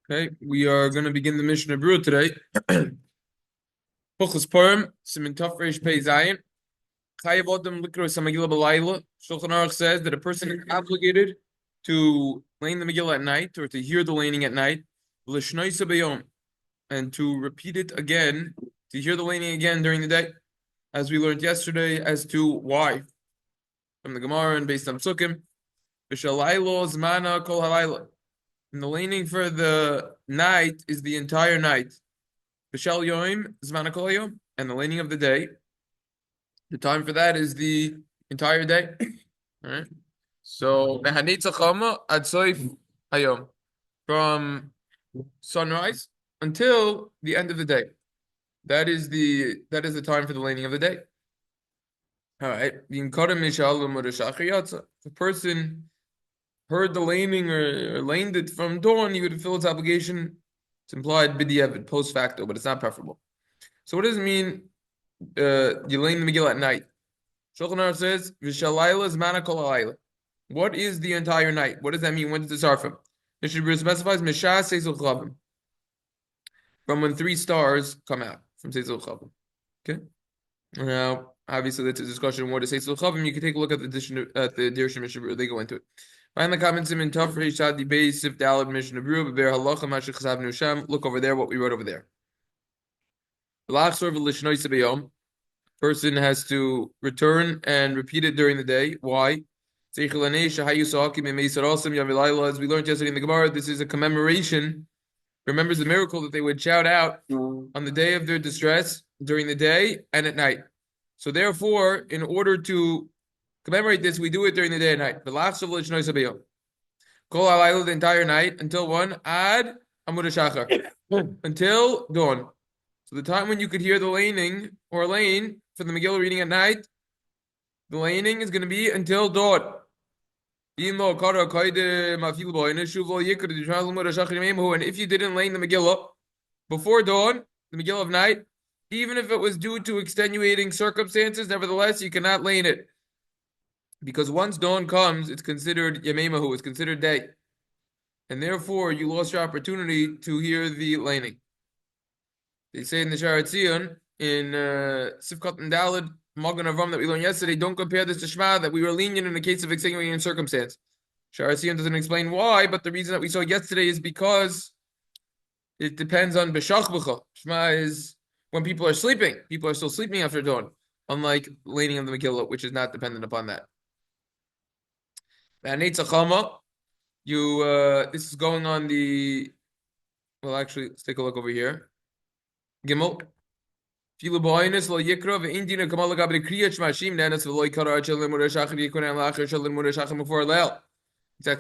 Okay, we are going to begin the Mishna Berura today. Puchas Purim, Simin Tov Reish Pei Zayin. Chayav Odom Likros HaMegillah B'Layla. Shulchan Aruch says that a person is obligated to lane the Megillah at night, or to hear the laning at night, L'shnoisa B'yom, and to repeat it again, to hear the laning again during the day, as we learned yesterday as to why. From the Gemara and based on Psukim, V'shalaylo Zmana Kol Halayla. And the laning for the night is the entire night. B'shal Yoim Zmana Kol Hayom, and the laning of the day, the time for that is the entire day. All right. So Mehanitza Chama Ad Soif Hayom, from sunrise until the end of the day. That is the time for the laning of the day. All right. If a person heard the laning or laned it from dawn, he would fulfill its obligation. It's implied b'diavad, post facto, but it's not preferable. So what does it mean? You lane the Megillah at night. Shulchan Aruch says, "V'shalayla zmana kol halayla." What is the entire night? What does that mean? When does it start from? Mishna Berura specifies Mishah Seisul Chavim, from when 3 stars come out from Seisul Chavim. Okay. Now, obviously, that's a discussion. What is Seisul Chavim? You can take a look at the edition at the Dirshan Mishna Berura. They go into it. Find the comments in Tov Reish Shadi Beis Sif Dalad Mishna Berura Beber Halacha Mashich Chasav Nusham. Look over there. What we wrote over there. Person has to return and repeat it during the day. Why? As we learned yesterday in the Gemara, this is a commemoration. Remembers the miracle that they would shout out on the day of their distress, during the day and at night. So therefore, in order to commemorate this, we do it during the day and night. The entire night until one ad amud shachar, until dawn. So the time when you could hear the laning or lane for the Megillah reading at night, the laning is going to be until dawn. And if you didn't lane the Megillah before dawn, the Megillah of night, even if it was due to extenuating circumstances, nevertheless, you cannot lane it. Because once dawn comes, it's considered Yememahu, it's considered day. And therefore, you lost your opportunity to hear the laning. They say in the Sha'ar Tzion, in Sifkat and Dalad, Magen Avram that we learned yesterday, don't compare this to Shema, that we were lenient in the case of extenuating circumstance. Sha'ar Tzion doesn't explain why, but the reason that we saw yesterday is because it depends on B'shach B'cha. Shema is when people are sleeping. People are still sleeping after dawn, unlike laning of the Megillah, which is not dependent upon that. This is going on the, well, actually, let's take a look over here. Gimel. Exactly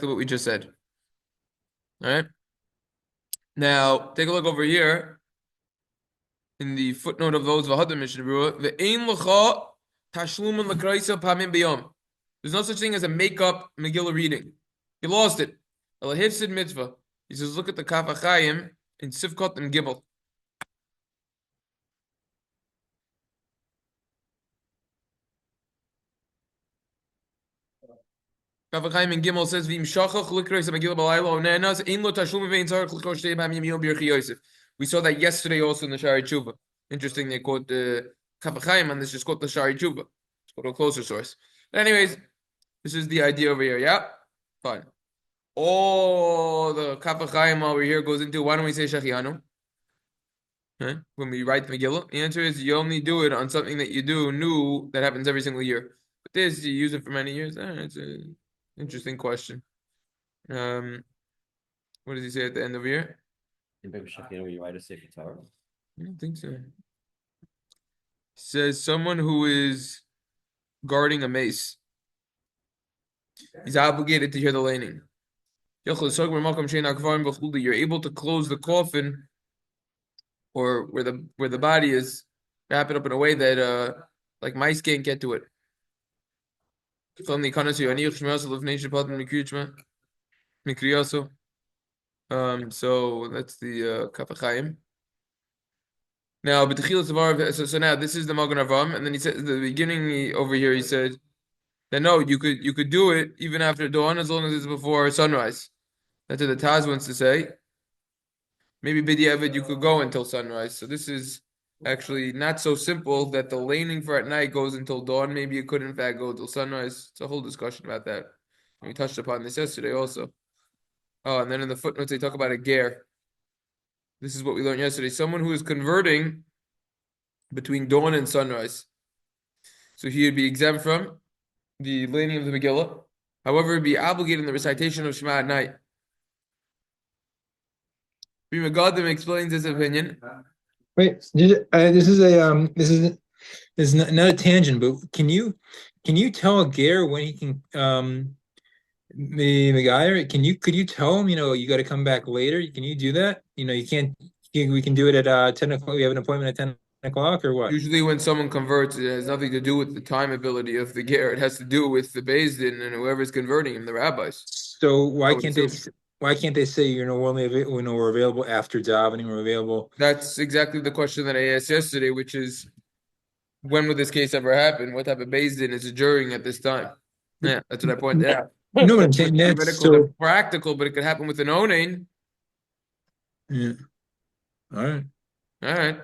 what we just said. All right. Now, take a look over here in the footnote of those V'hadam Mishna Berura. There's no such thing as a make-up Megillah reading. He lost it. Hifsid mitzvah. He says, look at the Kaf HaChaim in Sivkot and Gimel. Kaf HaChaim in Gimel says, "V'im shachach likros Megillah b'layla onenas ein lo tashlum v'ein tzarich likros shtei b'hamim yom b'Yirchei Yosef." We saw that yesterday also in the Shari Tshuva. Interesting, they quote the Kaf HaChaim and this just quote the Shari Tshuva. Let's go to a closer source. But anyways, this is the idea over here. Yeah, fine. All the Kaf HaChaim over here goes into, why don't we say Shechianu? Okay. When we write the Megillah, the answer is you only do it on something that you do new that happens every single year. But this, you use it for many years. It's an interesting question. What does he say at the end of here? When you write a Sefer Torah? I don't think so. He says someone who is guarding a mace, he's obligated to hear the laning. You're able to close the coffin or where the body is, wrap it up in a way that like mice can't get to it. So that's the Kaf HaChaim. Now, so now this is the Magen Avram, and then he said at the beginning over here he said that no, you could do it even after dawn as long as it's before sunrise. That's what the Taz wants to say. Maybe b'diavad you could go until sunrise. So this is actually not so simple that the laning for at night goes until dawn. Maybe you could in fact go until sunrise. It's a whole discussion about that. We touched upon this yesterday also. Oh, and then in the footnotes they talk about a ger. This is what we learned yesterday. Someone who is converting between dawn and sunrise. So he would be exempt from the laning of the Megillah. However, he'd be obligated in the recitation of Shema at night. Prima Gadim explains his opinion. Wait, this is not a tangent, but can you tell a ger when he can the Megilah? Could you tell him, you got to come back later? Can you do that? You can't. We can do it at 10 o'clock. We have an appointment at 10 o'clock or what? Usually when someone converts, it has nothing to do with the time ability of the ger. It has to do with the Beis Din and whoever's converting him, the rabbis. So why I would can't they? assume. Why can't they say we're available after davening? We're available. That's exactly the question that I asked yesterday, which is when would this case ever happen? What type of Beis Din is adjuring at this time? Yeah, that's what I pointed out. No, what I'm saying that's Theoretical so. and practical, but it could happen with an onain. Yeah. All right. All right.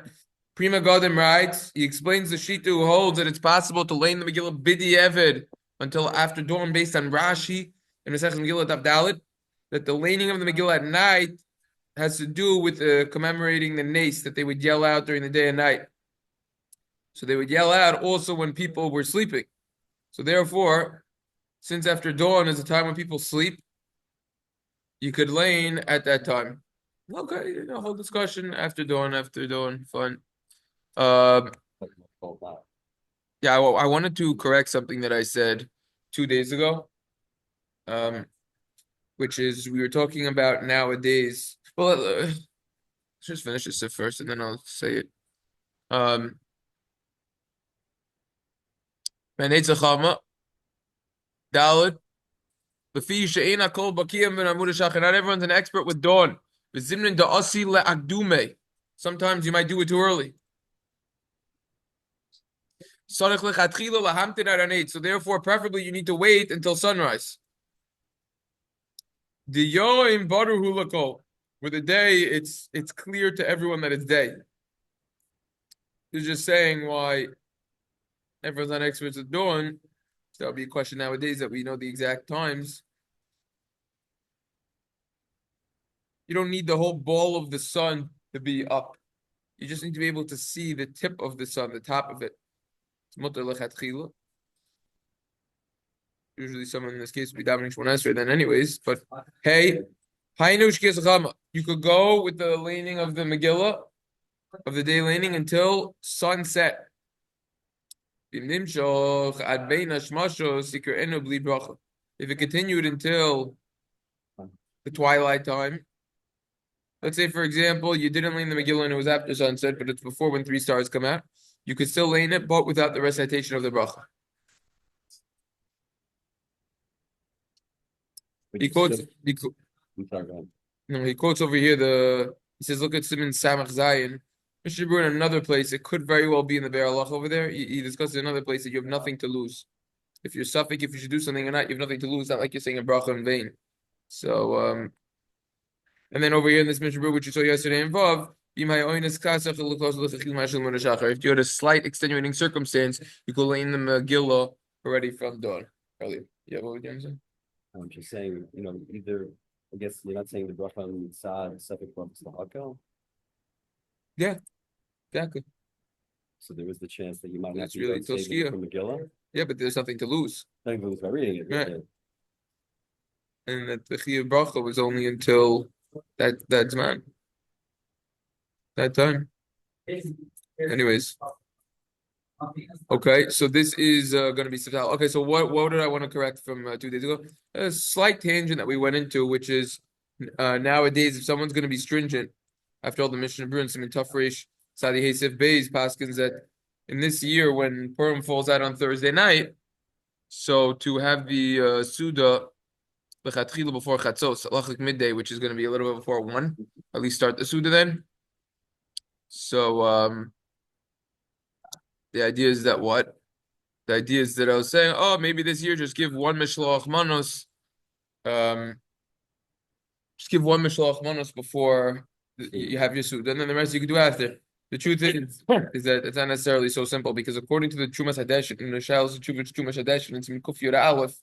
Prima Godim writes, he explains the Shita who holds that it's possible to lay in the Megillah b'diavad until after dawn based on Rashi in Masechet Megillah Daf Dalet, that the laning of the Megillah at night has to do with commemorating the nace that they would yell out during the day and night. So they would yell out also when people were sleeping. So therefore, since after dawn is a time when people sleep, you could lane at that time. Okay, whole discussion after dawn, fun. Yeah, well, I wanted to correct something that I said 2 days ago. Which is we were talking about nowadays. Well, let's just finish this first, and then I'll say it. Dalit. Not everyone's an expert with dawn. Sometimes you might do it too early. So therefore, preferably you need to wait until sunrise. The yoim baru hulakol, where the day it's clear to everyone that it's day. He's just saying why everyone's not experts at dawn. So that would be a question nowadays that we know the exact times. You don't need the whole ball of the sun to be up. You just need to be able to see the tip of the sun, the top of it. It's mutar lechatchila. Usually someone in this case would be davening Shmona Esrei then anyways, but hey, you could go with the laning of the Megillah, of the day laning until sunset. If it continued until the twilight time, let's say for example, you didn't lane the Megillah and it was after sunset, but it's before when 3 stars come out, you could still lane it, but without the recitation of the bracha. He quotes over here he says, look at Simon Samach Zayin. Mishna Berura in another place, it could very well be in the Be'er Halach over there. He discusses another place that you have nothing to lose. If you're suffering, if you should do something or not, you have nothing to lose. Not like you're saying a bracha in vain. So, and then over here in this Mishna Berura, which you saw yesterday in Vav, if you had a slight extenuating circumstance, you could lay in the Megillah already from dawn earlier. Yeah, what would you say? I'm just saying, either, I guess you're not saying the bracha on the side, suffix from Slahaka. Yeah, exactly. So there was the chance that you might not It's be really saving Toshkia. it from Megillah. Yeah, but there's nothing to lose. Nothing to lose by reading it. Right. And that the Chiyuv Bracha was only until that Zman. That time. Anyways. Okay, so this is going to be Siftal. Okay, so what did I want to correct from 2 days ago? A slight tangent that we went into, which is nowadays, if someone's going to be stringent, after all the Mishna Berura and some tough Reish, Sadi Hasef Beis Paskins, that in this year when Purim falls out on Thursday night, so to have the Suda Lechatchila before Chatzos, Halachik midday, which is going to be a little bit before 1, at least start the Suda then. So the idea is that what? The idea is that I was saying, oh, maybe this year just give one Mishloach Manos, Just give one mishloach manos before you have your suda, and then the rest you can do after. The truth is that it's not necessarily so simple because according to the Chumas Hadesh in the Shalos Chumas Hadesh and in Kuf Yud Aleph,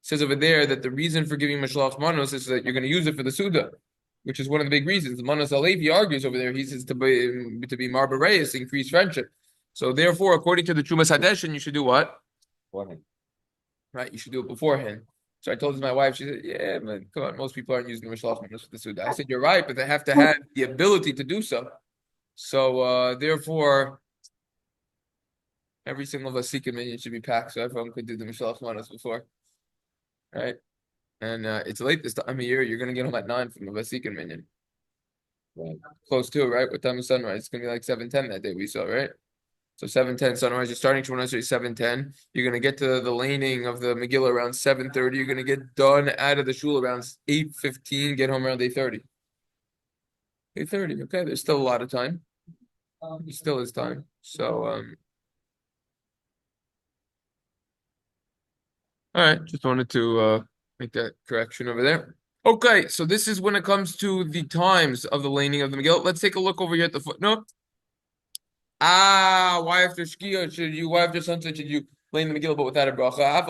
says over there that the reason for giving mishloach manos is that you're going to use it for the suda, which is one of the big reasons. Manos Alevi argues over there. He says to be Marba Reyes, increase friendship. So therefore, according to the Chumas Hadesh, you should do what? Beforehand. Right, you should do it beforehand. So I told this to my wife. She said, "Yeah, man, come on. Most people aren't using the mishloach manos for the suda." I said, "You're right, but they have to have the ability to do so." So therefore, every single Vasikan minyan should be packed so everyone could do the mishloach manos before, right? And it's late this time of year. You're gonna get home at 9 from the Vasikan minyan. Right. Close to it, right? What time is sunrise? It's gonna be like 7:10 that day we saw, right? So 7:10 sunrise. You're starting to 7:10. You're gonna get to the laning of the Megillah around 7:30. You're gonna get done out of the shul around 8:15. Get home around 8:30. 8:30. Okay, there's still a lot of time. There still is time. So all right, just wanted to make that correction over there. Okay, so this is when it comes to the times of the laning of the Megillah. Let's take a look over here at the footnote. Why after Shkia why after sunset should you lane the Megillah but without a bracha?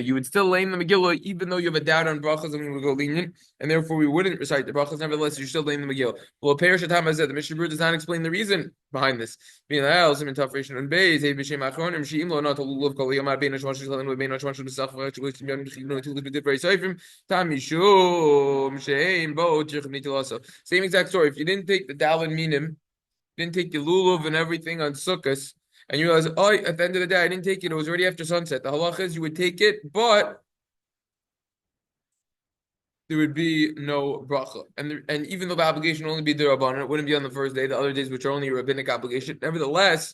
You would still lane the Megillah even though you have a doubt on brachas and we will go lenient, and therefore we wouldn't recite the brachas. Nevertheless, you still lane the Megillah. Well, Perish Hatam said the Mishna Berura does not explain the reason behind this. Same exact story. If you didn't take the Dalin Minim, didn't take the lulav and everything on Sukkot, and you realize, oh, at the end of the day, I didn't take it. It was already after sunset. The halach is you would take it, but there would be no bracha. And even though the obligation would only be derabanan, it wouldn't be on the first day. The other days, which are only a rabbinic obligation, nevertheless,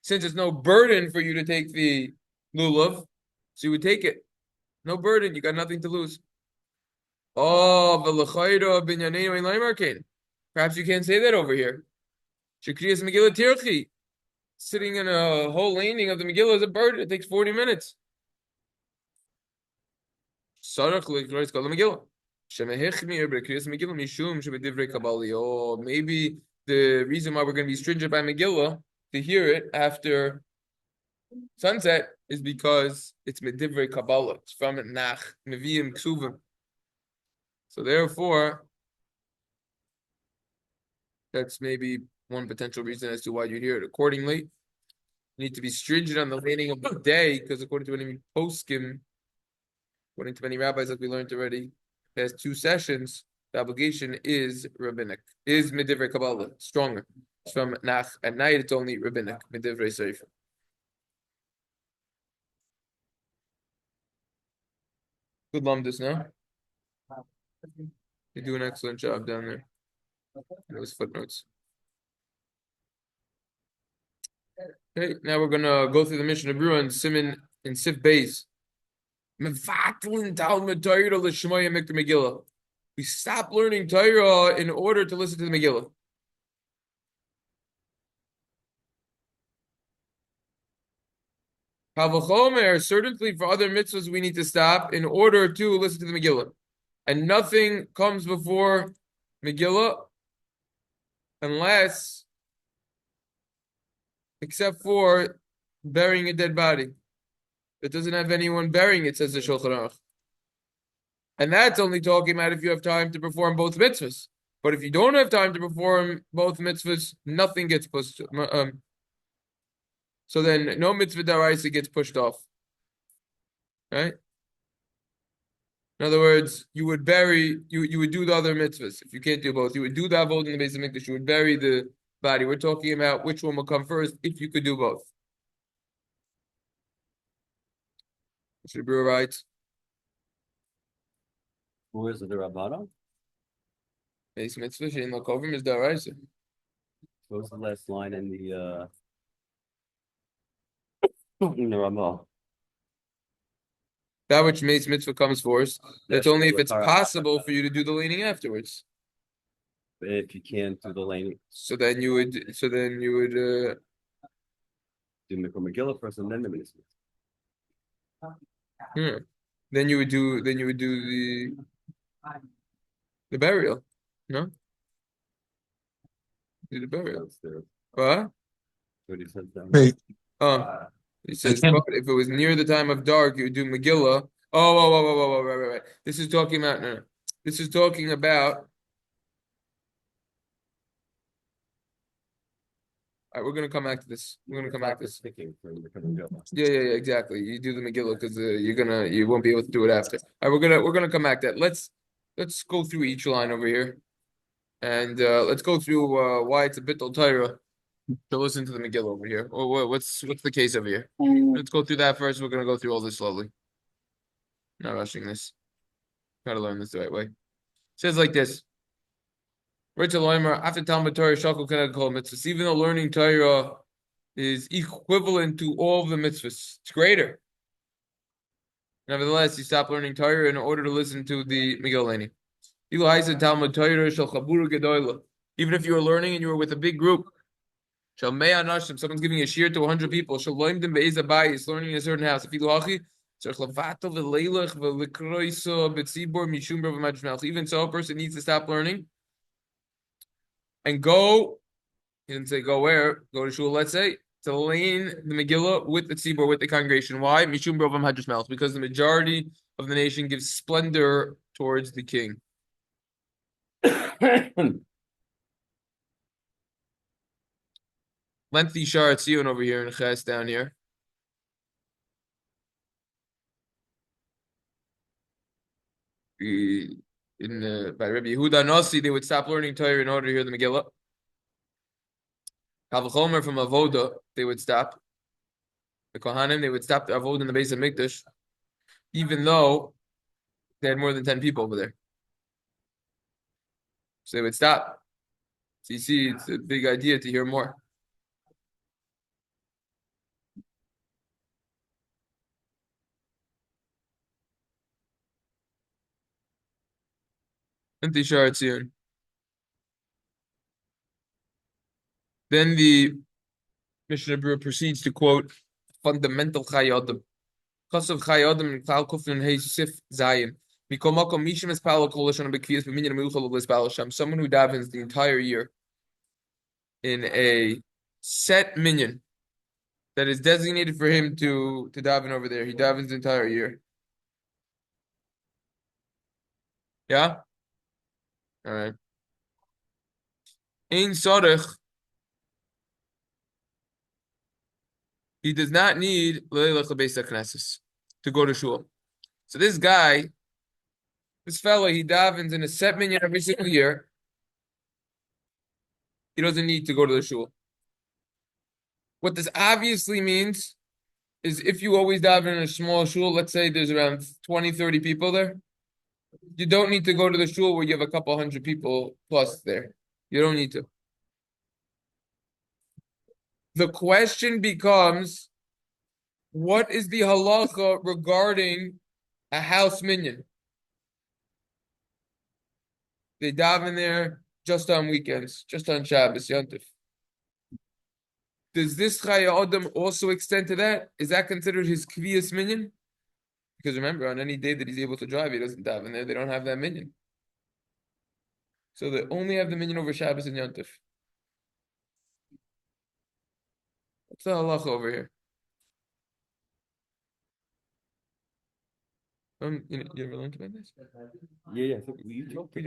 since it's no burden for you to take the lulav, so you would take it. No burden. You got nothing to lose. Oh, perhaps you can't say that over here. Shekrias Megillah Tirchi. Sitting in a whole laning of the Megillah is a burden. It takes 40 minutes. Maybe the reason why we're going to be stringent by Megillah to hear it after sunset is because it's Medivrei Kabbalah. It's from Nach, Nevi'im, Ksuvim. So therefore, that's maybe one potential reason as to why you hear it. Accordingly, you need to be stringent on the laning of the day, because according to many poskim, according to many rabbis, like we learned already, past 2 sessions, the obligation is rabbinic, is Medivrei Kabbalah, stronger. It's from Nach. At night, it's only rabbinic, Medivrei Seif. Good lumdus, no? You do an excellent job down there. Those footnotes. Okay, now we're gonna go through the Mishna Berura and Siman and Sif Beis. We stop learning Torah in order to listen to the Megillah. Kavachomer, certainly for other mitzvahs we need to stop in order to listen to the Megillah. And nothing comes before Megillah unless, except for burying a dead body. It doesn't have anyone burying it, says the Shulchan Aruch. And that's only talking about if you have time to perform both mitzvahs. But if you don't have time to perform both mitzvahs, nothing gets pushed. So then no mitzvah daraisa gets pushed off. Right? In other words, you would bury, you would do the other mitzvahs. If you can't do both, you would do the avod in the base of mikdash. You would bury the body. We're talking about which one will come first if you could do both. Mishna Berura writes, Who is it, the Rabbana? base mitzvah shein lakovim is daraisa. What was the last line in the Ramah? That which makes mitzvah comes first. That's Yes, only if it's Torah. possible for you to do the leaning afterwards. If you can't do the lane, So then you would. do Mikra Megillah first and then the mitzvah. Then you would do the The burial. No? Do the burial. Downstairs. What? 30 cents down. Wait, It says, can't- but if it was near the time of dark, you would do Megillah. Oh, right. This is talking about, no. This is talking about, all right, we're going to come back to this. We're going to come back to this. Sticking for the coming up. Yeah, exactly. You do the Megillah because you won't be able to do it after. All right, we're gonna come back to that. Let's go through each line over here, and let's go through why it's a bittul Torah to listen to the Megillah over here. Or what's the case over here? Let's go through that first. We're gonna go through all this slowly. Not rushing this. Try to learn this the right way. It says like this. After Talmud Torah, Shakul Keneged Kol Mitzvos. Even though learning Torah is equivalent to all of the mitzvahs, it's greater. Nevertheless, you stop learning Torah in order to listen to the Megillah. Even if you were learning and you were with a big group, someone's giving a shir to 100 people, learning in a certain house. Even so, a person needs to stop learning and go. He didn't say go where, go to shul, let's say, to lane the Megillah with the tzibur, with the congregation. Why? Mishum Berura hadras melech, because the majority of the nation gives splendor towards the king. Lengthy shar tziyun over here in Ches down here. By Rabbi Yehuda Nasi, they would stop learning Torah in order to hear the Megillah. Kavachomer from Avoda, they would stop. The Kohanim, they would stop the Avoda in the base of Mikdash, even though they had more than 10 people over there. So they would stop. So you see, it's a big idea to hear more. Intishar Tziyun. Then the Mishna Berura proceeds to quote fundamental Chai Adam. Chasav Chai Adam in Klal Kufnin Hey Sif Zayin. Someone who davens the entire year in a set minyan that is designated for him to daven over there. He davens the entire year. Yeah? All right. Ein Sarich. He does not need to go to shul. So this guy, this fellow, he davens in a set minyan every single year. He doesn't need to go to the shul. What this obviously means is if you always daven in a small shul, let's say there's around 20, 30 people there, you don't need to go to the shul where you have a couple hundred people plus there. You don't need to. The question becomes, what is the halacha regarding a house minyan? They daven there just on weekends, just on Shabbos, Yontif. Does this Chai Adam also extend to that? Is that considered his kviyas minyan? Because remember, on any day that he's able to drive, he doesn't daven there. They don't have that minyan. So they only have the minyan over Shabbos and Yontif. What's the halacha over here? You ever learned about this? Yeah. I think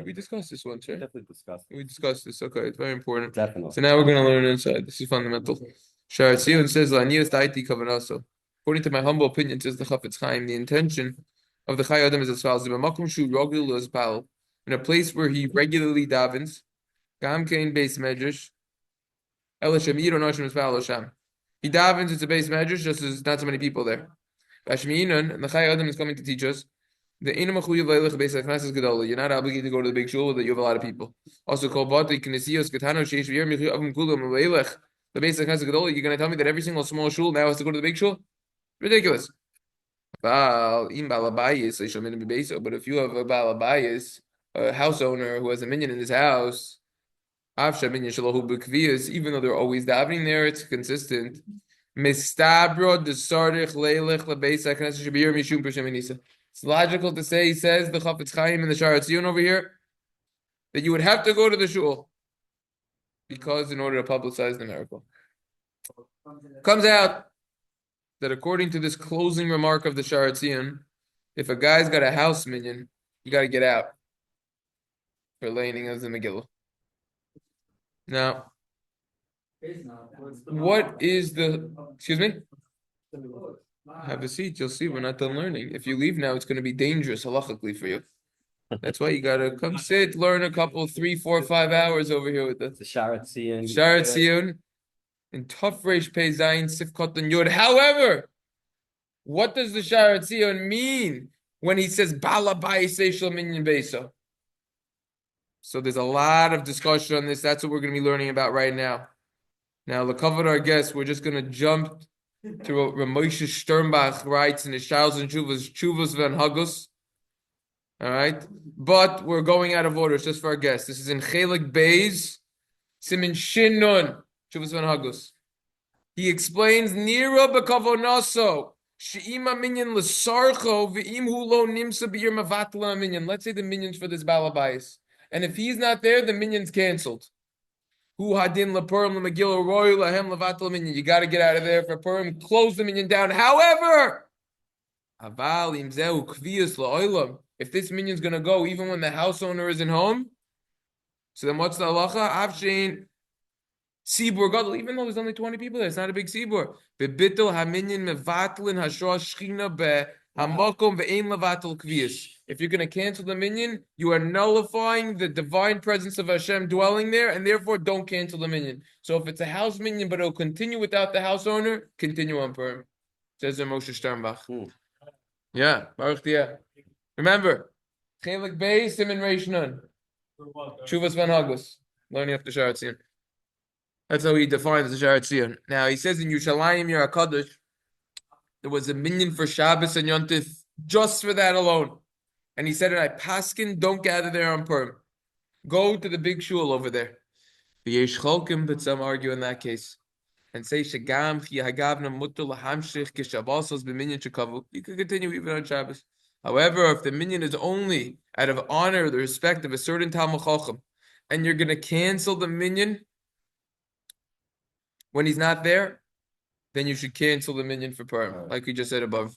We discussed this once, right? definitely discussed. We discussed this. Okay, it's very important. Definitely. So now we're going to learn inside. This is fundamental. Shar Tziyun says, "La'niyas da'iti kavanaso." According to my humble opinion, says the Chafetz Chaim, the intention of the Chai Adam is as follows: in a place where he regularly davens, gam kein beis medrash, elashemir onoshim espal he davens. It's a beis medrash, just as not so many people there. Bashmiinon, and the Chai Adam is coming to teach us. The you're not obligated to go to the big shul that you have a lot of people. Also, called the basic you're going to tell me that every single small shul now has to go to the big shul? Ridiculous. But if you have a balabayis, a house owner who has a minyan in his house, even though they're always davening there, it's consistent. It's logical to say, he says, the Chafetz Chaim and the Sha'ar Tziyun over here, that you would have to go to the shul because in order to publicize the miracle. Comes out that according to this closing remark of the Sha'ar Tziyun, if a guy's got a house minyan, you got to get out for laning as the Megillah. Now, what is the, excuse me? Have a seat, you'll see we're not done learning. If you leave now, it's going to be dangerous halachically for you. That's why you gotta come sit, learn a couple, 3, 4, 5 hours over here with us. The Sha'ar Tziyun. Sha'ar Tziyun and Tuf Reish Pei Zayin Sifkot and Yud. However, what does the Sha'ar Tziyun mean when he says Bala Bayis Shel Minyan Beso? So there's a lot of discussion on this. That's what we're going to be learning about right now. Now, to cover our guests, we're just going to jump to what Ramosha Sternbach writes in his Charles and Chuvas Van Hagos. All right, but we're going out of order. It's just for our guests. This is in Chelik Beis, Simin Shin Nun, Chuvas Van Hagos. He explains Nira b'kavonaso she'ima minyan l'sarcho ve'im hu lo nimsa b'ir mavatla minyan. Let's say the minyan's for this balabais, and if he's not there, the minyan's canceled. Hu hadin lepurim leMegillah royu lahem levatla minyan. You got to get out of there for purim. Close the minyan down. However, aval im zeu kviyas la'olam. If this minyan's going to go even when the house owner isn't home, so then what's the halacha? Avshein Sibur Gadol, even though there's only 20 people there, it's not a big Sibur. Bebitul haminyan mevatlin hashra shchina be hamakom ve'ein levatel kviyas. If you're going to cancel the minyan, you are nullifying the divine presence of Hashem dwelling there, and therefore don't cancel the minyan. So if it's a house minyan, but it'll continue without the house owner, continue on Purim. Says the Moshe Sternbach. Yeah, Baruch Diyah. Remember, Chelik Beis, Simin Reish Nun, Chuvas Van Hagos, learning after Sha'ar Tziyun. That's how he defines the Sha'ar Tziyun. Now, he says in Yerushalayim Yer HaKadosh, there was a minyan for Shabbos and Yontif just for that alone. And he said, I paskin, don't gather there on Purim. Go to the big shul over there. V'yesh cholkim, but some argue in that case. And say, Shagam, chi hagavna mutter lahamshich kishabasos b'minyan shekavu. You can continue even on Shabbos. However, if the minyan is only out of honor or the respect of a certain Talmud Chacham, and you're going to cancel the minyan when he's not there, then you should cancel the minyan for Purim, like we just said above.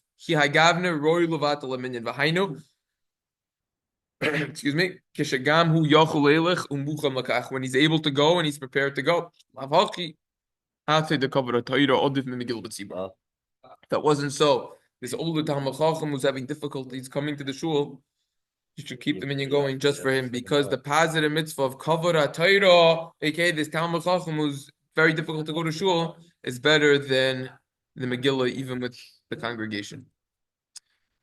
Excuse me. When he's able to go and he's prepared to go. If that wasn't so, this older Talmud Chacham who's having difficulties coming to the shul, you should keep the minyan going just for him, because the positive mitzvah of kavod HaTorah, aka this Talmud Chacham who's very difficult to go to shul, is better than the Megillah, even with the congregation.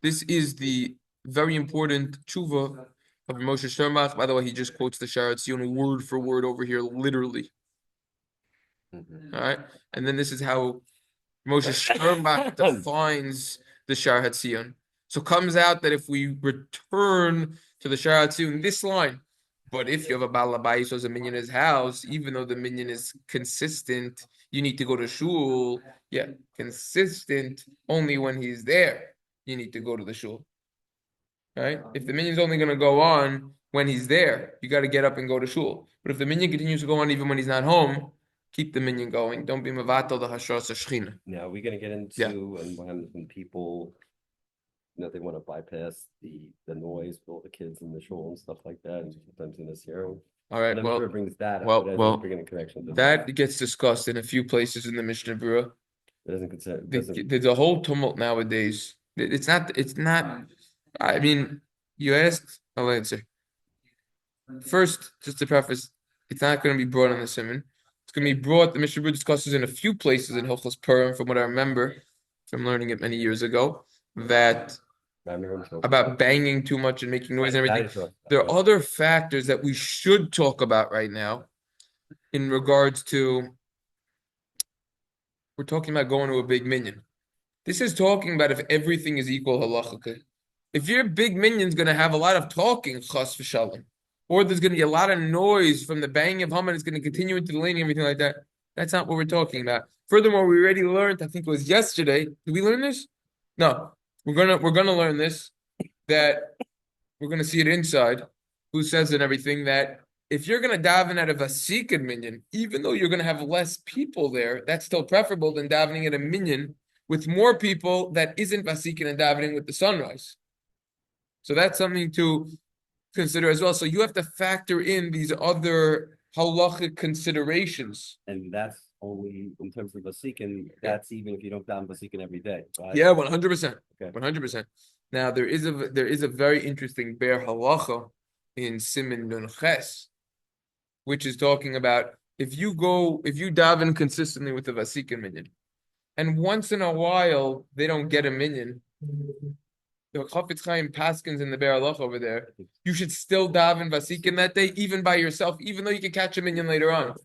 This is the very important tshuva of Moshe Sternbach. By the way, he just quotes the Sha'ar Tziyun word for word over here, literally. All right, and then this is how Moshe Sternbach defines the Sha'ar Tziyun. So comes out that if we return to the Sha'ar Tziyun, this line, but if you have a balabais who has a minyan in his house, even though the minyan is consistent, you need to go to shul. Yeah, consistent only when he's there. You need to go to the shul. Right? If the minyan's only going to go on when he's there, you got to get up and go to shul. But if the minyan continues to go on even when he's not home, keep the minyan going. Don't be mevatel the hashras hashchina. Now we're going to get into and when people, they want to bypass the noise with all the kids in the shul and stuff like that, and sometimes in this hearing. All right. And Well, brings that well, bringing a connection to that gets discussed in a few places in the Mishna Berura. It doesn't consider. There's a whole tumult nowadays. It's not. I mean, you asked, I'll answer. First, just to preface, it's not going to be brought on the Simon. It's going to be brought. The Mishna Berura discusses in a few places in Hilchos Purim, from what I remember from learning it many years ago, that about banging too much and making noise and everything. There are other factors that we should talk about right now in regards to, we're talking about going to a big minyan. This is talking about if everything is equal halachically. If your big minyan's going to have a lot of talking, chas v'shalom, or there's going to be a lot of noise from the banging of Haman, it's going to continue into the laning and everything like that, that's not what we're talking about. Furthermore, we already learned, I think it was yesterday, did we learn this? No. We're gonna learn this that we're going to see it inside, who says and everything, that if you're going to daven at a vasikin minyan, even though you're going to have less people there, that's still preferable than davening at a minyan with more people that isn't vasikin and davening with the sunrise. So that's something to consider as well. So you have to factor in these other halachic considerations. And that's only in terms of Vasikin, that's even if you don't daven Vasikin every day, right? Yeah, 100%. Okay. 100%. Now there is a very interesting ber halacha in Siman Nun Ches, which is talking about if you daven consistently with the vasikin minyan, and once in a while they don't get a minyan, the Chafetz Chaim Paskins in the ber halacha over there, you should still daven vasikin that day, even by yourself, even though you can catch a minyan later on.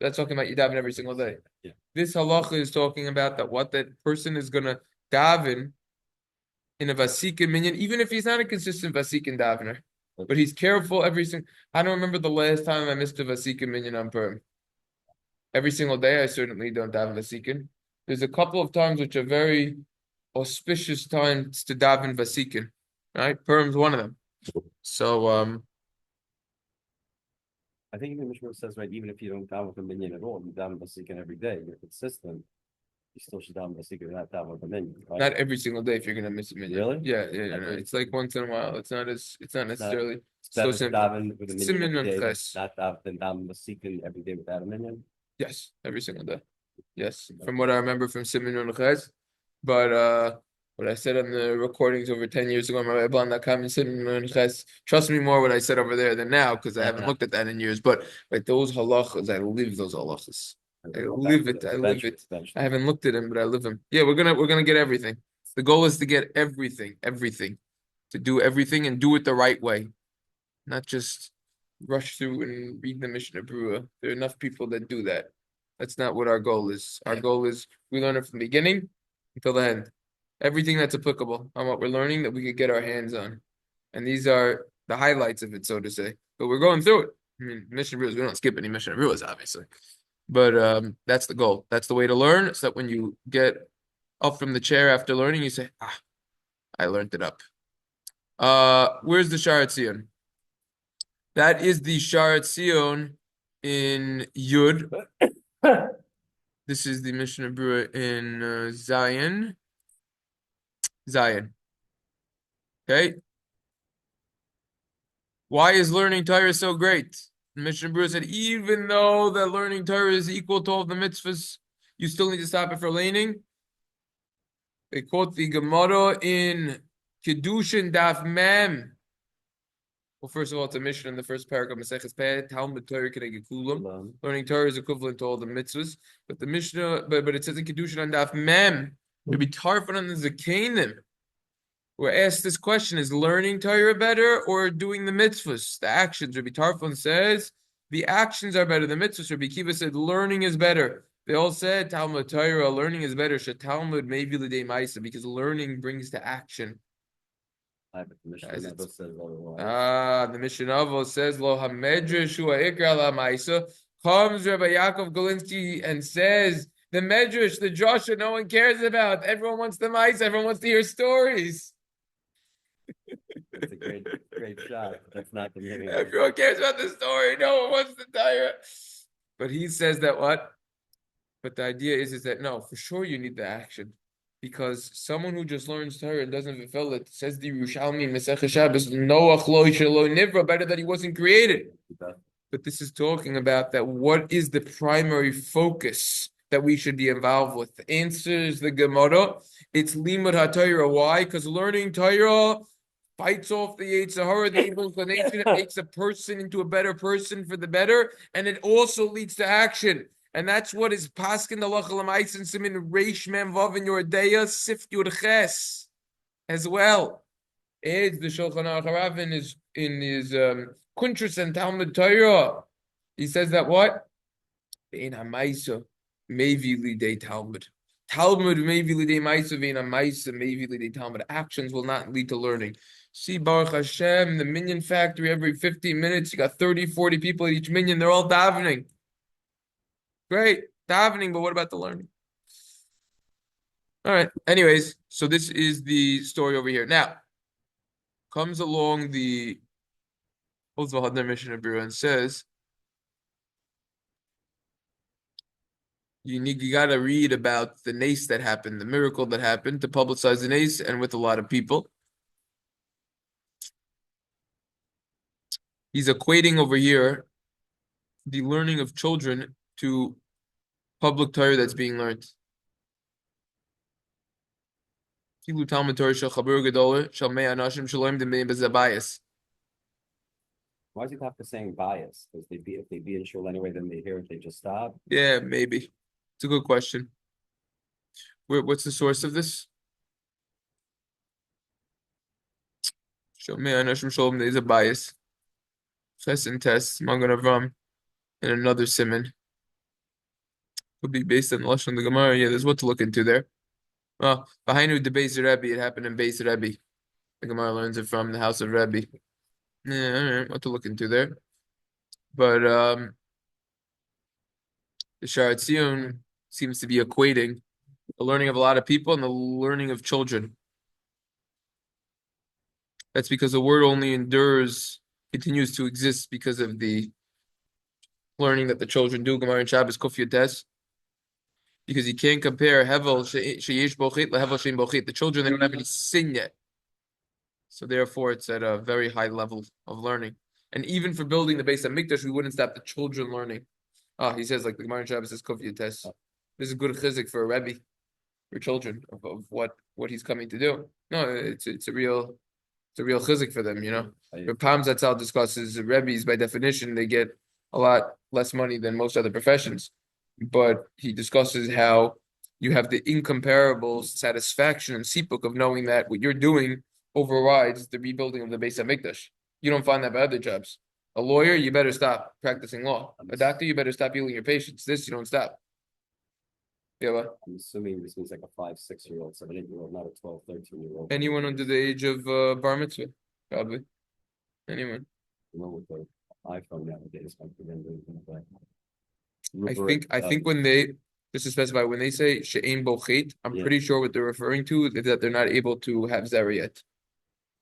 That's talking about you daven every single day. Yeah. This halacha is talking about that person is gonna daven in a vasikin minyan, even if he's not a consistent vasikin davener, but he's careful every single. I don't remember the last time I missed a vasikin minyan on perm. Every single day, I certainly don't daven vasikin. There's a couple of times which are very auspicious times to daven vasikin. Right, perm's one of them. So I think even Mishna says, right, even if you don't daven with a minyan at all, you daven Vasikin every day, you're consistent, you still should daven Vasikin, not daven with a minyan, right? not every single day if you're gonna miss a minyan. Really? Yeah. Okay. It's like once in a while. It's not necessarily It's so better to simple. daven with a minyan Siman every Nun day, Ches. not than daven Vasikin every day without a minyan. Yes, every single day. Yes, from what I remember from Siman Nun Ches. But what I said on the recordings over 10 years ago, my Rebbe.com and Siman Nun Ches, trust me more what I said over there than now, because I haven't looked at that in years. But like those halachas, I live those halachas. I live it. I live it. I haven't looked at them, but I live them. Yeah, we're gonna get everything. The goal is to get everything, to do everything and do it the right way, not just rush through and read the Mishna Berura. There are enough people that do that. That's not what our goal is. Our goal is we learn it from the beginning until the end. Everything that's applicable on what we're learning that we could get our hands on. And these are the highlights of it, so to say. But we're going through it. I mean, Mishna Beruras, we don't skip any Mishna Beruras, obviously. But that's the goal. That's the way to learn, so that when you get up from the chair after learning, you say, I learned it up. Where's the Sharat Zion? That is the Sharat Zion in Yud. This is the Mishna Berura in Zion. Okay. Why is learning Torah so great? The Mishna Berura said, even though that learning Torah is equal to all the mitzvahs, you still need to stop it for laning. They quote the Gemara in Kedushin Daf Mem. Well, first of all, it's a mission in the first paragraph of Maseches Peh, Talmud Torah Keneged Kulam. Learning Torah is equivalent to all the mitzvahs. But the Mishnah, but it says in Kedushin on Daf Mem, to be tarfon on the Zakanim. We're asked this question: is learning Torah better or doing the mitzvahs, the actions? Rabbi Tarfon says the actions are better. The mitzvahs. Rabbi Kiva said learning is better. They all said Talmud Torah, learning is better. Talmud maybe l'dei ma'isa, because learning brings to action. The Mishnah says otherwise. The Mishnah says Lo hamedrash hu ha'ikra la ma'isa. Comes Rabbi Yaakov Golinsky and says the medrash, the drasha, no one cares about. Everyone wants the ma'isa. Everyone wants to hear stories. It's a great shot. That's not the meaning. Everyone cares about the story. No one wants to tire. But he says that what? But the idea is that no, for sure you need the action. Because someone who just learns Torah and doesn't fulfill it, says the Yerushalmi Masechah Shabbos, Noach lo shelo nivra, better that he wasn't created. But this is talking about that what is the primary focus that we should be involved with? The answer is the Gemara. It's Limud HaTorah. Why? Because learning Torah fights off the Yetzer Hara, the evil inclination. It makes a person into a better person for the better, and it also leads to action. And that's what is Paskin Halacha L'Mais and Simin Reish Mem Vav in your Deya Sif Yud Ches as well. It's the Shulchan Aruch Harav in his Kuntras and Talmud Torah. He says that what? Ve'en ha'maisa mevi lidei Talmud. Talmud mevi lidei maisa, ve'en ha'maisa mevi lidei Talmud. Actions will not lead to learning. See, Baruch Hashem, the minyan factory, every 15 minutes, you got 30, 40 people at each minyan. They're all davening. Great, davening, but what about the learning? All right. Anyways, so this is the story over here. Now, comes along the Mishna Berura and says, you gotta read about the nace that happened, the miracle that happened, to publicize the nace, and with a lot of people. He's equating over here the learning of children to public Torah that's being learned. Kilu Talmud Torah shel Chabur Gedolah shel Mei Anashim Shalom Demei Bezabayis. Why does it have to saying bias? Because if they be in shul anyway, then they hear it, they just stop. Yeah, maybe. It's a good question. What's the source of this? Shel Mei Anashim Shalom Demei Bezabayis. Ches and Tes Magen Avram and another simon. Could be based on the Lashon of the Gemara. Yeah, there's what to look into there. Oh, Behind the Beis Rebbe, it happened in Beis Rebbe. The Gemara learns it from the house of Rebbe. Yeah, all right, what to look into there. But the Sha'ar Tziyun seems to be equating the learning of a lot of people and the learning of children. That's because the word only continues to exist because of the learning that the children do. Gemara and Shabbos Kuf Yotes. Because you can't compare Hevel Sheyesh Bochit LeHevel Shein Bochit. The children, they don't have any sin yet. So therefore, it's at a very high level of learning. And even for building the base of Mikdash, we wouldn't stop the children learning. He says, like the Gemara in Shabbos says, Kuf Yotes. This is a good chizik for a Rebbe, for children, of what he's coming to do. No, it's a real chizik for them, you know. The Pam Zatzal discusses Rebbes, by definition, they get a lot less money than most other professions. But he discusses how you have the incomparable satisfaction and sipuk of knowing that what you're doing overrides the rebuilding of the Beis Hamikdash. You don't find that by other jobs. A lawyer, you better stop practicing law. A doctor, you better stop healing your patients. This, you don't stop. Yeah, what? I'm assuming this means like a 5-6-year-old, 7-8-year-old, not a 12, 13-year-old. Anyone under the age of bar mitzvah, probably. Anyone. You know, with the iPhone nowadays, I think when they, just to specify, when they say she'ein bo chet, I'm pretty sure what they're referring to is that they're not able to have zera yet.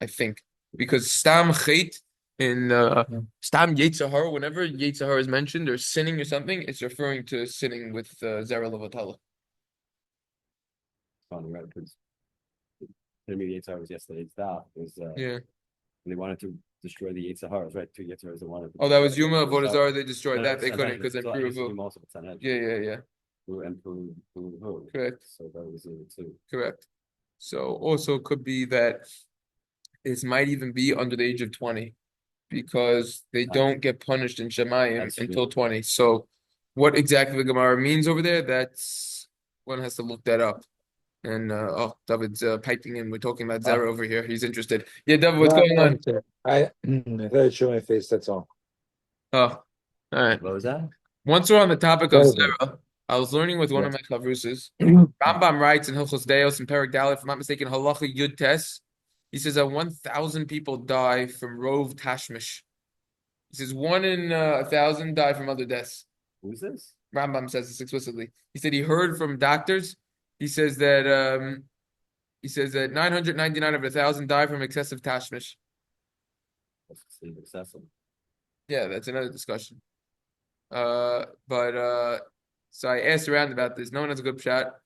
I think because stam chet in stam yetzer hara, whenever yetzer hara is mentioned or sinning or something, it's referring to sinning with zera levatala. Funny, right? Because intermediate was yesterday's daf was they wanted to destroy the Yetzer Haras, right? 2 Yetzer Haras they wanted. Oh, that was Yuma Avodah they destroyed that. They couldn't because then Peru. Yeah. And Peru. Correct. So that was it too. Correct. So also could be that it might even be under the age of 20 because they don't get punished in Shemayim until 20. So what exactly the Gemara means over there, that's one has to look that up. And David's piping in. We're talking about Zara over here. He's interested. Yeah, David, what's going on? I thought I'd show my face, that's all. Oh, all right. What was that? Once we're on the topic of Zara, I was learning with one of my chavruses. Rambam writes in Hilchos Deos and Perek Dalet, if I'm not mistaken, Halacha Yud Tes. He says that 1,000 people die from rov tashmish. He says 1 in 1,000 die from other deaths. Who's this? Rambam says this explicitly. He said he heard from doctors. He says that 999 of 1,000 die from excessive tashmish. Excessive. Yeah, that's another discussion. So I asked around about this. No one has a good shot.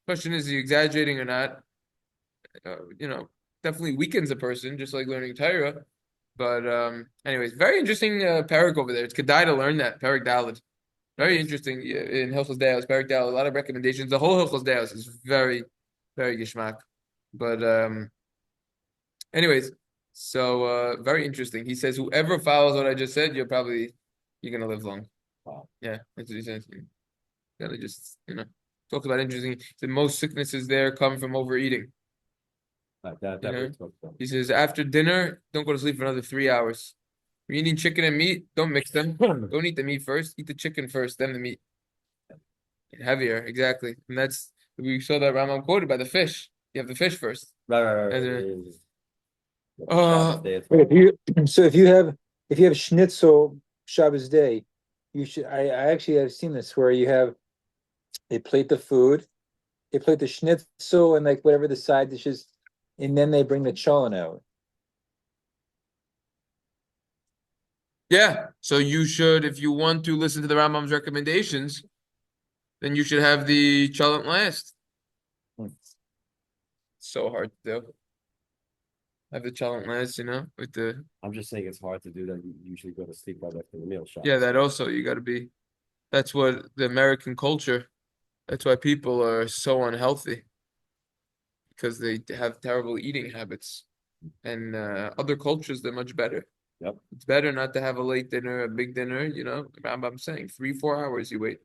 Question is he exaggerating or not? Definitely weakens a person, just like learning Torah. But anyways, very interesting parak over there. It's kedai to learn that parak Dalet. Very interesting in Hilchos Deos, Perek Dalet. A lot of recommendations. The whole Hilchos Deos is very, very gishmak. But anyways, so very interesting. He says whoever follows what I just said, you're gonna live long. Wow. Yeah, that's what he says. Gotta just talk about interesting. The most sicknesses there come from overeating. He says after dinner, don't go to sleep for another 3 hours. You're eating chicken and meat, don't mix them. Don't eat the meat first. Eat the chicken first, then the meat. Heavier, exactly. And we saw that Rambam quoted by the fish. You have the fish first. Right. If you have schnitzel Shabbos day, you should. I actually have seen this where you have they plate the food, they plate the schnitzel and like whatever the side dishes, and then they bring the cholent out. Yeah. So you should, if you want to listen to the Rambam's recommendations, then you should have the chalent last. So hard to do. Have the chalent last, with the I'm just saying it's hard to do that. You usually go to sleep right after the meal shot. yeah, that also you got to be. That's what the American culture. That's why people are so unhealthy because they have terrible eating habits. And other cultures, they're much better. Yep. It's better not to have a late dinner, a big dinner. I'm saying 3-4 hours you wait.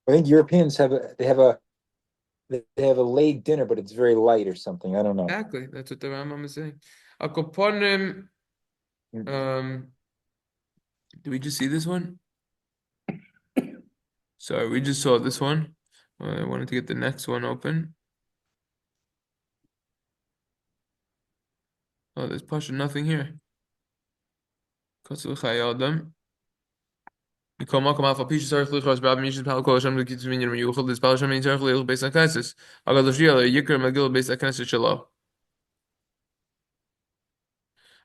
I think Europeans they have a late dinner, but it's very light or something. I don't know. Exactly. That's what the Rambam is saying. Akoponim. Did we just see this one? Sorry, we just saw this one. I wanted to get the next one open. Oh, there's Pasha nothing here. Kotsu Chayadam. Mikol Makom Alpha Pisha Sarach Lichos Bab Mishas Pal Kol Hashem Lekitz Minyan Miyuchel This Pal Hashem Min Sarach Leil Beis HaKnesses Agad L'Shriel Yikr Megillah Beis HaKnesses Shelo.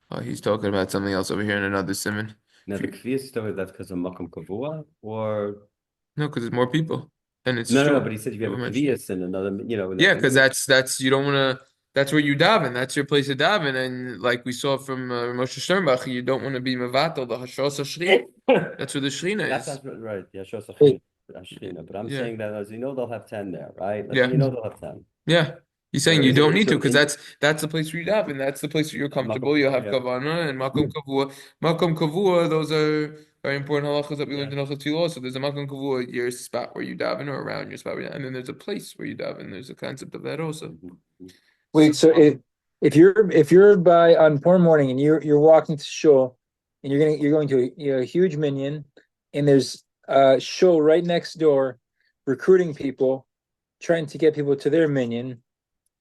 Oh, he's talking about something else over here in another simon. Now the Kviyas story, that's because of Makom Kavua, or No, because there's more people. And it's no, true. but he said you have a Kviyas and another, Yeah, because that's you don't want to. That's where you daven. That's your place to daven. And like we saw from Moshe Sternbach, you don't want to be mevatel the hashos hashrin. That's where the shrina is. That's right. Yeah, Shos Hashchina. But I'm Yeah. saying that as they'll have 10 there, right? Yeah. They'll have 10. Yeah. He's saying So you is don't it- need so to because in- that's the place where you daven. That's the place where you're comfortable. Makom You'll have Kavua, kavana and makom kavua. Makom kavua, those are very important halachas that we learned in Hilchos Tefillah. So there's a makom kavua, your spot where you daven, or around your spot where you daven. And then there's a place where you daven. There's a concept of that also. Mhm. Wait, so if you're by on porn morning and you're walking to shul and you're going to a huge minyan and there's a shul right next door recruiting people, trying to get people to their minyan,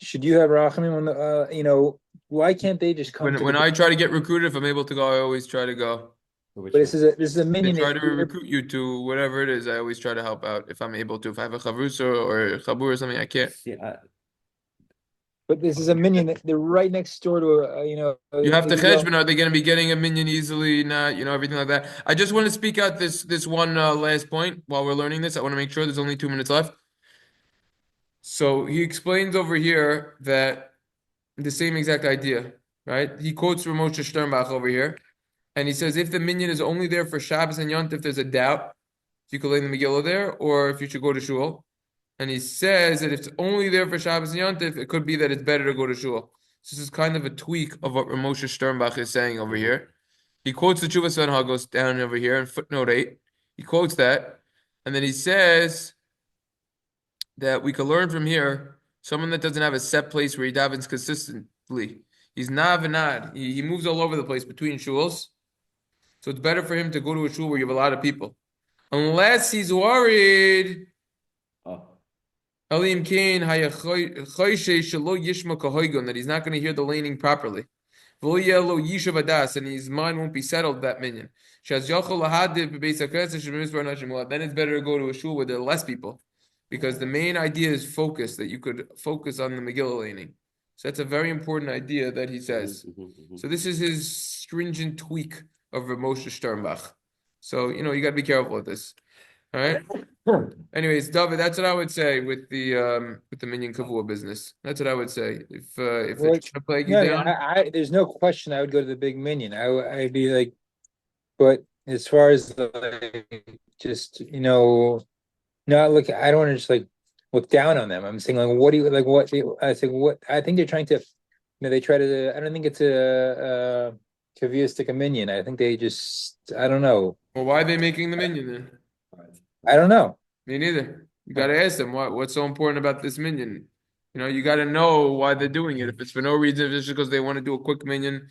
should you have rachamim on the why can't they just come to When the I try to get recruited, if I'm able to go, I always try to go. Which but this is a They minyan. try to recruit you to whatever it is. I always try to help out if I'm able to. If I have a chavrusa or a chabur or something, I can't. But this is a minyan that they're right next door to You have to you go- cheshbon. Are they going to be getting a minyan easily? Not, everything like that. I just want to speak out this one last point while we're learning this. I want to make sure there's only 2 minutes left. So he explains over here that the same exact idea, right? He quotes from Moshe Sternbach over here, and he says if the minyan is only there for Shabbos and Yont, if there's a doubt, if you could lay the Megillah there, or if you should go to shul. And he says that if it's only there for Shabbos and Yontif, it could be that it's better to go to shul. So this is kind of a tweak of what Moshe Sternbach is saying over here. He quotes the Chuvas Venha goes down over here in footnote 8. He quotes that, and then he says that we could learn from here someone that doesn't have a set place where he davens consistently. He's nav and nad. He moves all over the place between shuls. So it's better for him to go to a shul where you have a lot of people. Unless he's worried that he's not going to hear the laning properly. And his mind won't be settled that minyan. Then it's better to go to a shul where there are less people. Because the main idea is focus, that you could focus on the Megillah laning. So that's a very important idea that he says. So this is his stringent tweak of Rav Moshe Sternbach. So, you got to be careful with this. All right. Anyways, David, that's what I would say with the minyan kavua business. That's what I would say. If it's trying to plague you down. there's no question I would go to the big minyan. I'd be like, but as far as just not look, I don't want to just look down on them. I'm saying what do you what I think what I think they're trying to they try to I don't think it's a kaviistic a minyan. I think they just I don't know. Well, why are they making the minyan then? I don't know. Me neither. You got to ask them what's so important about this minyan. You got to know why they're doing it. If it's for no reason, if it's just because they want to do a quick minyan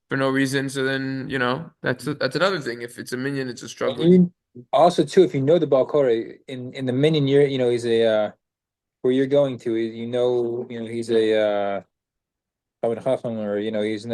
for no reason, so then that's another thing. If it's a minyan, it's a struggle. Also, too, if you know the Balkore in the minyan, he's a where you're going to, he's a Chacham, or he's